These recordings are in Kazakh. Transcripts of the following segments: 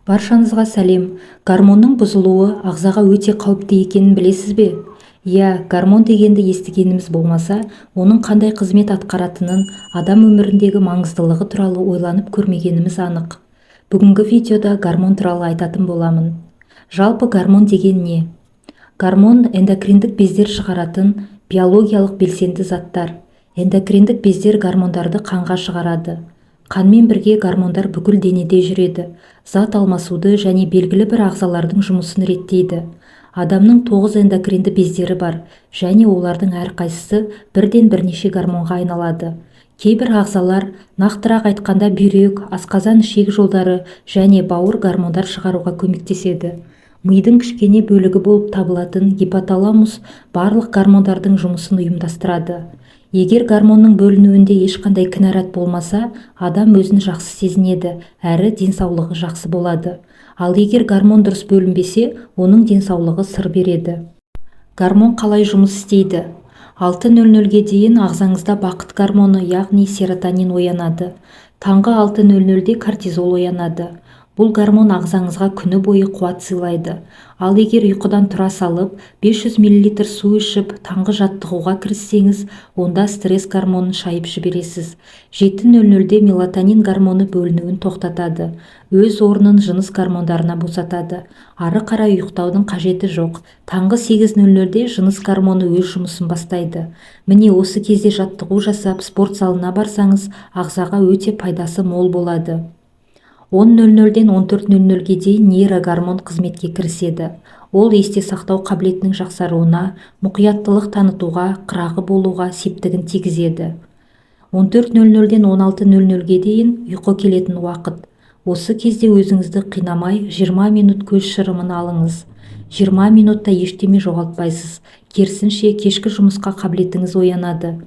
Баршаңызға сәлем. Гормонның бұзылуы ағзаға өте қауіпті екенін білесіз бе? Иә, гормон дегенді естігеніміз болмаса, оның қандай қызмет атқаратынын, адам өміріндегі маңыздылығы туралы ойланып көрмегеніміз анық. Бүгінгі видеода гормон туралы айтатын боламын. Жалпы гормон деген не? Гормон эндокриндік бездер шығаратын биологиялық белсенді заттар. Эндокриндік бездер гормондарды қанға шығарады. Қанмен бірге гормондар бүкіл денеде жүреді, зат алмасуды және белгілі бір ағзалардың жұмысын реттейді. Адамның 9 эндокринді бездері бар, және олардың әрқайсысы бірден бірнеше гормонға айналады. Кейбір ағзалар, нақтырақ айтқанда бүйрек, асқазан ішек жолдары және бауыр гормондар шығаруға көмектеседі. Мидың кішкене бөлігі болып табылатын гипоталамус барлық гормондардың жұмысын ұйымдастырады. Егер гормонның бөлінуінде ешқандай кінәрат болмаса, адам өзін жақсы сезінеді, әрі денсаулығы жақсы болады. Ал егер гормон дұрыс бөлінбесе, оның денсаулығы сыр береді. Гормон қалай жұмыс істейді? 6:00-ге дейін ағзаңызда бақыт гормоны, яғни серотонин оянады. Таңғы 6:00-де кортизол оянады. Бұл гормон ағзаңызға күні бойы қуат сыйлайды. Ал егер ұйқыдан тұра салып, 500 мл су ішіп, таңғы жаттығуға кіріссеңіз, онда стресс гормонын шайып жібересіз. 7:00-де мелатонин гормоны бөлінуін тоқтатады. Өз орнын жыныс гормондарына босатады. Ары қарай ұйықтаудың қажеті жоқ. Таңғы 8:00-де жыныс гормоны өз жұмысын бастайды. Міне осы кезде жаттығу жасап, спорт залына барсаңыз, ағзаға өте пайдасы мол болады. 10:00-ден 14:00-ге дейін нейрогормон қызметке кіріседі. Ол есте сақтау қабілетінің жақсаруына, мұқияттылық танытуға, қырағы болуға септігін тигізеді. 14:00-ден 16:00-ге дейін ұйқы келетін уақыт. Осы кезде өзіңізді қинамай 20 минут көз шырымын алыңыз. 20 минутта ештеме жоғалтпайсыз. Керісінше кешкі жұмысқа қабілетіңіз оянады.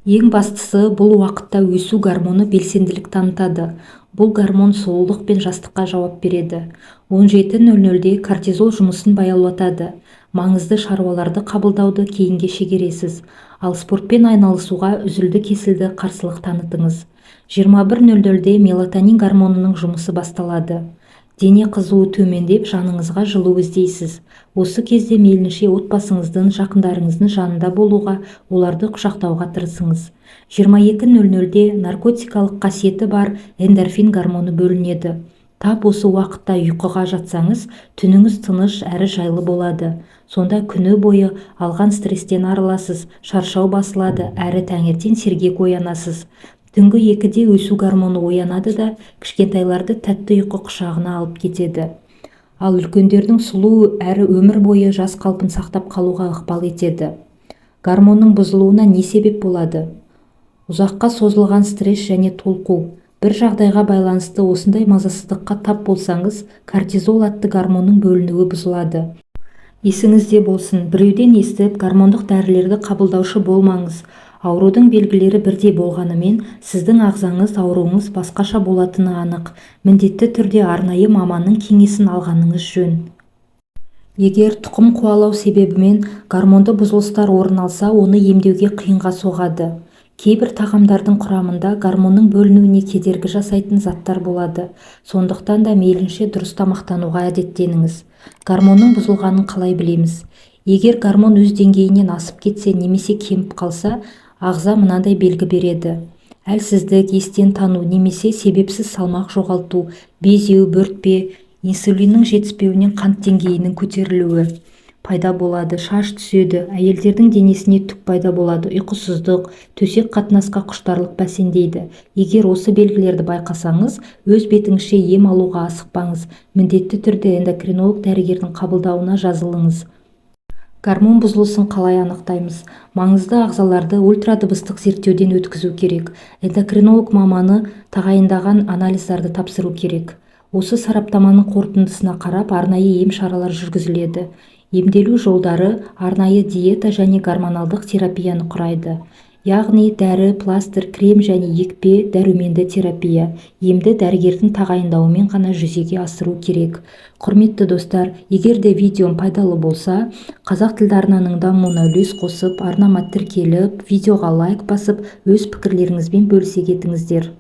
Ең бастысы, бұл уақытта өсу гормоны белсенділік танытады. Бұл гормон сұлулық пен жастыққа жауап береді. 17:00-де кортизол жұмысын баяулатады. Маңызды шаруаларды қабылдауды кейінге шегересіз. Ал спортпен айналысуға үзілді-кесілді қарсылық танытыңыз. 21:00-де мелатонин гормонының жұмысы басталады. Дене қызуы төмендеп, жаныңызға жылу іздейсіз. Осы кезде мейлінше отбасыңыздың, жақындарыңыздың жанында болуға, оларды құшақтауға тырысыңыз. 22:00-де наркотикалық қасиеті бар эндорфин гормоны бөлінеді. Тап осы уақытта ұйқыға жатсаңыз, түніңіз тыныш әрі жайлы болады. Сонда күні бойы алған стресстен арыласыз, шаршау басылады, әрі таңертең сергек оянасыз. Түнгі 2-де өсу гормоны оянады да, кішкентайларды тәтті ұйқы құшағына алып кетеді. Ал үлкендердің сұлу әрі өмір бойы жас қалпын сақтап қалуға ықпал етеді. Гормонның бұзылуына не себеп болады? Ұзаққа созылған стресс және толқу. Бір жағдайға байланысты осындай мазасыздыққа тап болсаңыз, кортизол атты гормонның бөлінуі бұзылады. Есіңізде болсын, біреуден естіп, гормондық дәрілерді қабылдаушы болмаңыз. Аурудың белгілері бірдей болғанымен, сіздің ағзаңыз ауруыңыз басқаша болатыны анық. Міндетті түрде арнайы маманның кеңесін алғаныңыз жөн. Егер тұқым қуалау себебімен гормонды бұзылыстар орын алса, оны емдеуге қиынға соғады. Кейбір тағамдардың құрамында гормонның бөлінуіне кедергі жасайтын заттар болады. Сондықтан да мейлінше дұрыс тамақтануға әдеттеніңіз. Гормонның бұзылғанын қалай білеміз? Егер гормон өз деңгейінен асып кетсе немесе кеміп қалса, ағза мынандай белгі береді. Әлсіздік, естен тану немесе себепсіз салмақ жоғалту, безеу, бөртпе, инсулиннің жетіспеуінен қант деңгейінің көтерілуі пайда болады, шаш түседі, әйелдердің денесіне түк пайда болады, ұйқысыздық, төсек қатынасқа құштарлық бәсеңдейді. Егер осы белгілерді байқасаңыз, өз бетіңізше ем алуға асықпаңыз. Міндетті түрде эндокринолог дәрігердің қабылдауына жазылыңыз. Гормон бұзылысын қалай анықтаймыз? Маңызды ағзаларды ультрадыбыстық зерттеуден өткізу керек. Эндокринолог маманы тағайындаған анализдарды тапсыру керек. Осы сараптаманың қорытындысына қарап, арнайы ем шаралар жүргізіледі. Емделу жолдары арнайы диета және гормоналдық терапияны құрайды. Яғни дәрі, пластыр, крем және екпе, дәруменді терапия. Емді дәрігердің тағайындауымен ғана жүзеге асыру керек. Құрметті достар, егер де видеом пайдалы болса, қазақ тілді арнаның дамуына үлес қосып, арнама тіркеліп, видеоға лайк басып, өз пікірлеріңізбен бөлісе кетіңіздер.